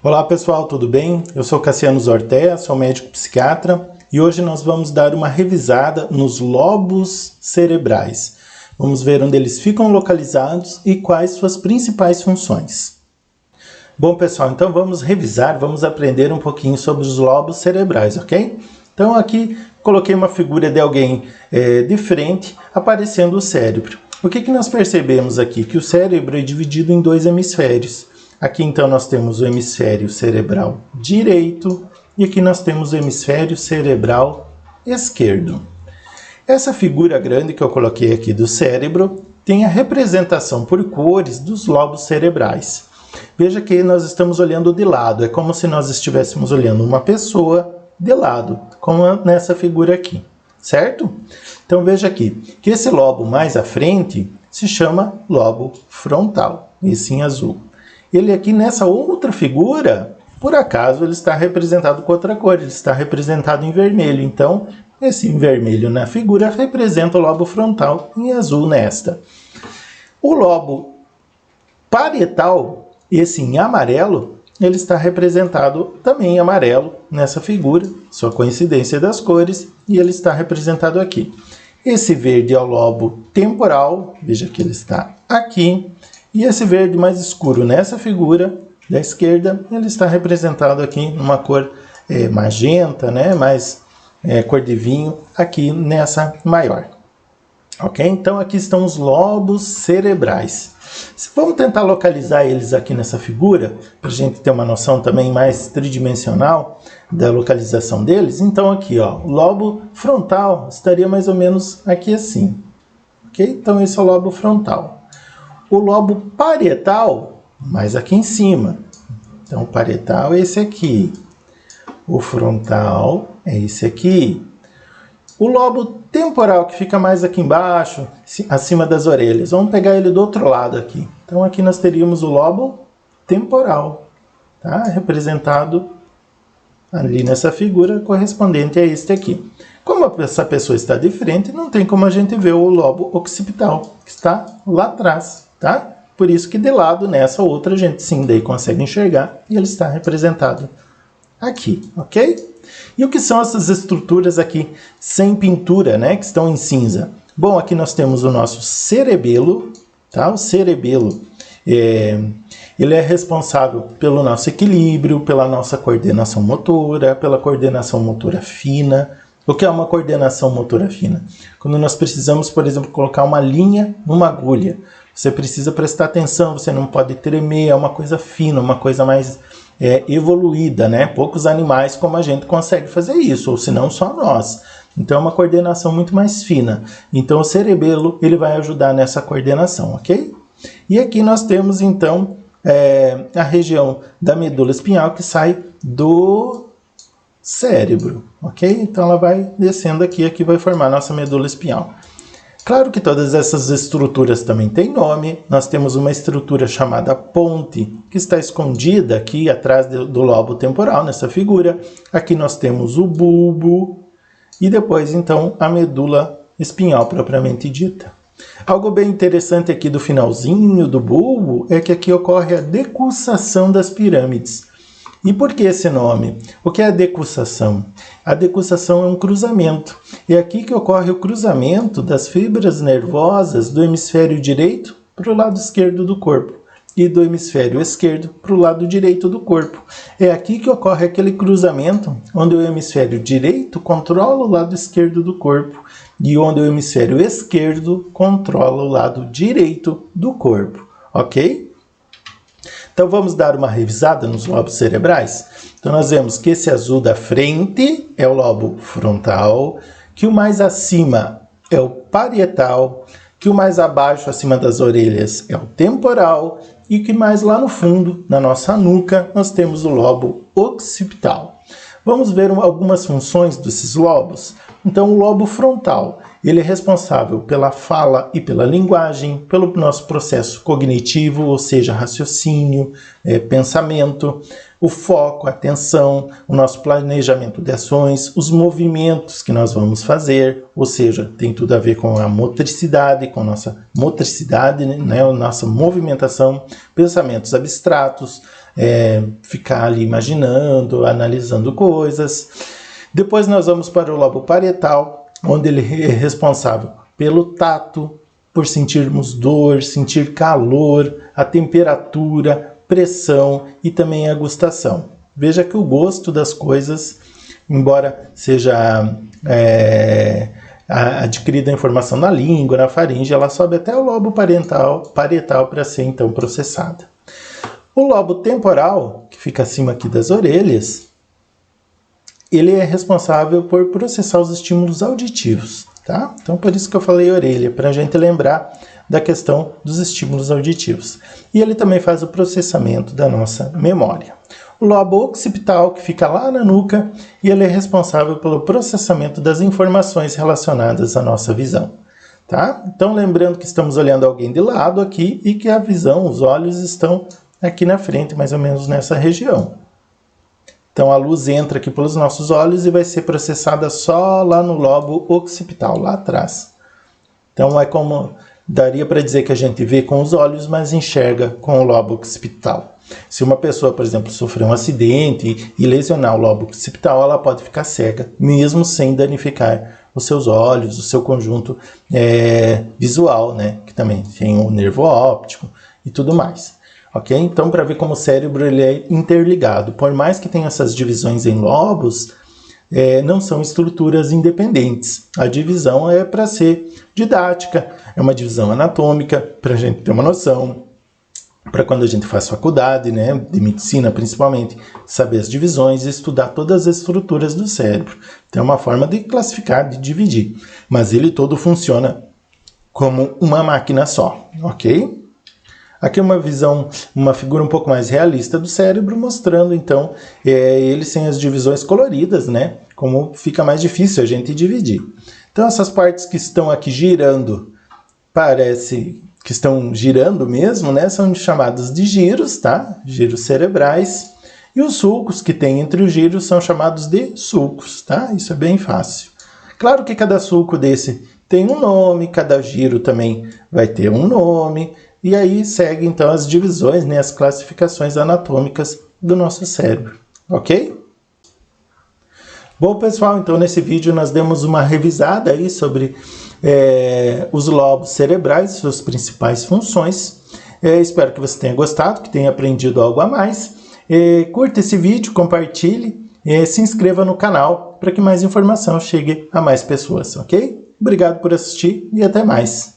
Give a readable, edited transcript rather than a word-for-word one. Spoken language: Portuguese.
Olá pessoal, tudo bem? Eu sou Cassiano Zortea, sou médico psiquiatra e hoje nós vamos dar uma revisada nos lobos cerebrais. Vamos ver onde eles ficam localizados e quais suas principais funções. Bom pessoal, então vamos revisar, vamos aprender um pouquinho sobre os lobos cerebrais, ok? Então aqui coloquei uma figura de alguém de frente aparecendo o cérebro. O que nós percebemos aqui? Que o cérebro é dividido em dois hemisférios. Aqui então nós temos o hemisfério cerebral direito e aqui nós temos o hemisfério cerebral esquerdo. Essa figura grande que eu coloquei aqui do cérebro tem a representação por cores dos lobos cerebrais. Veja que nós estamos olhando de lado, é como se nós estivéssemos olhando uma pessoa de lado, como nessa figura aqui, certo? Então veja aqui, que esse lobo mais à frente se chama lobo frontal, esse em azul. Ele aqui nessa outra figura, por acaso, ele está representado com outra cor, ele está representado em vermelho. Então, esse em vermelho na figura representa o lobo frontal, em azul nesta. O lobo parietal, esse em amarelo, ele está representado também em amarelo nessa figura, só coincidência das cores, e ele está representado aqui. Esse verde é o lobo temporal, veja que ele está aqui. E esse verde mais escuro nessa figura da esquerda, ele está representado aqui numa cor magenta, né? Mais cor de vinho, aqui nessa maior. Ok? Então aqui estão os lobos cerebrais. Vamos tentar localizar eles aqui nessa figura, para a gente ter uma noção também mais tridimensional da localização deles. Então aqui, ó, o lobo frontal estaria mais ou menos aqui assim. Ok? Então esse é o lobo frontal. O lobo parietal, mais aqui em cima. Então, o parietal é esse aqui. O frontal é esse aqui. O lobo temporal, que fica mais aqui embaixo, acima das orelhas. Vamos pegar ele do outro lado aqui. Então, aqui nós teríamos o lobo temporal, tá? Representado ali nessa figura correspondente a este aqui. Como essa pessoa está de frente, não tem como a gente ver o lobo occipital, que está lá atrás. Tá? Por isso que de lado, nessa outra, a gente sim daí consegue enxergar e ele está representado aqui, ok? E o que são essas estruturas aqui sem pintura, né? Que estão em cinza? Bom, aqui nós temos o nosso cerebelo, tá? O cerebelo, ele é responsável pelo nosso equilíbrio, pela nossa coordenação motora, pela coordenação motora fina. O que é uma coordenação motora fina? Quando nós precisamos, por exemplo, colocar uma linha numa agulha. Você precisa prestar atenção, você não pode tremer, é uma coisa fina, uma coisa mais evoluída, né? Poucos animais como a gente consegue fazer isso, ou se não só nós. Então é uma coordenação muito mais fina. Então o cerebelo ele vai ajudar nessa coordenação, ok? E aqui nós temos então a região da medula espinhal que sai do cérebro, ok? Então ela vai descendo aqui, aqui vai formar a nossa medula espinhal. Claro que todas essas estruturas também têm nome. Nós temos uma estrutura chamada ponte, que está escondida aqui atrás do lobo temporal, nessa figura. Aqui nós temos o bulbo e depois, então, a medula espinhal propriamente dita. Algo bem interessante aqui do finalzinho do bulbo é que aqui ocorre a decussação das pirâmides. E por que esse nome? O que é a decussação? A decussação é um cruzamento. É aqui que ocorre o cruzamento das fibras nervosas do hemisfério direito para o lado esquerdo do corpo e do hemisfério esquerdo para o lado direito do corpo. É aqui que ocorre aquele cruzamento onde o hemisfério direito controla o lado esquerdo do corpo e onde o hemisfério esquerdo controla o lado direito do corpo, ok? Então vamos dar uma revisada nos lobos cerebrais? Então nós vemos que esse azul da frente é o lobo frontal, que o mais acima é o parietal, que o mais abaixo, acima das orelhas, é o temporal, e que mais lá no fundo, na nossa nuca, nós temos o lobo occipital. Vamos ver algumas funções desses lobos? Então o lobo frontal, ele é responsável pela fala e pela linguagem, pelo nosso processo cognitivo, ou seja, raciocínio, pensamento, o foco, a atenção, o nosso planejamento de ações, os movimentos que nós vamos fazer, ou seja, tem tudo a ver com a motricidade, com a nossa motricidade, né, a nossa movimentação, pensamentos abstratos, ficar ali imaginando, analisando coisas. Depois nós vamos para o lobo parietal, onde ele é responsável pelo tato, por sentirmos dor, sentir calor, a temperatura, pressão e também a gustação. Veja que o gosto das coisas, embora seja adquirida a informação na língua, na faringe, ela sobe até o lobo parietal para ser então processada. O lobo temporal, que fica acima aqui das orelhas, ele é responsável por processar os estímulos auditivos, tá? Então por isso que eu falei orelha, para a gente lembrar da questão dos estímulos auditivos. E ele também faz o processamento da nossa memória. O lobo occipital, que fica lá na nuca, e ele é responsável pelo processamento das informações relacionadas à nossa visão. Tá? Então lembrando que estamos olhando alguém de lado aqui e que a visão, os olhos estão aqui na frente, mais ou menos nessa região. Então a luz entra aqui pelos nossos olhos e vai ser processada só lá no lobo occipital, lá atrás. Então é como daria para dizer que a gente vê com os olhos, mas enxerga com o lobo occipital. Se uma pessoa, por exemplo, sofrer um acidente e lesionar o lobo occipital, ela pode ficar cega, mesmo sem danificar os seus olhos, o seu conjunto visual, né? Que também tem o nervo óptico e tudo mais. Ok? Então, para ver como o cérebro ele é interligado, por mais que tenha essas divisões em lobos, não são estruturas independentes. A divisão é para ser didática, é uma divisão anatômica, para a gente ter uma noção, para quando a gente faz faculdade, né, de medicina principalmente, saber as divisões e estudar todas as estruturas do cérebro. Então é uma forma de classificar, de dividir, mas ele todo funciona como uma máquina só, ok? Aqui uma figura um pouco mais realista do cérebro, mostrando então ele sem as divisões coloridas, né? Como fica mais difícil a gente dividir. Então essas partes que estão aqui girando, parece que estão girando mesmo, né? São chamadas de giros, tá? Giros cerebrais. E os sulcos que tem entre os giros são chamados de sulcos, tá? Isso é bem fácil. Claro que cada sulco desse tem um nome, cada giro também vai ter um nome. E aí segue então as divisões, né, as classificações anatômicas do nosso cérebro, ok? Bom, pessoal, então nesse vídeo nós demos uma revisada aí sobre os lobos cerebrais, suas principais funções. Espero que você tenha gostado, que tenha aprendido algo a mais. Curta esse vídeo, compartilhe, se inscreva no canal para que mais informação chegue a mais pessoas, ok? Obrigado por assistir e até mais.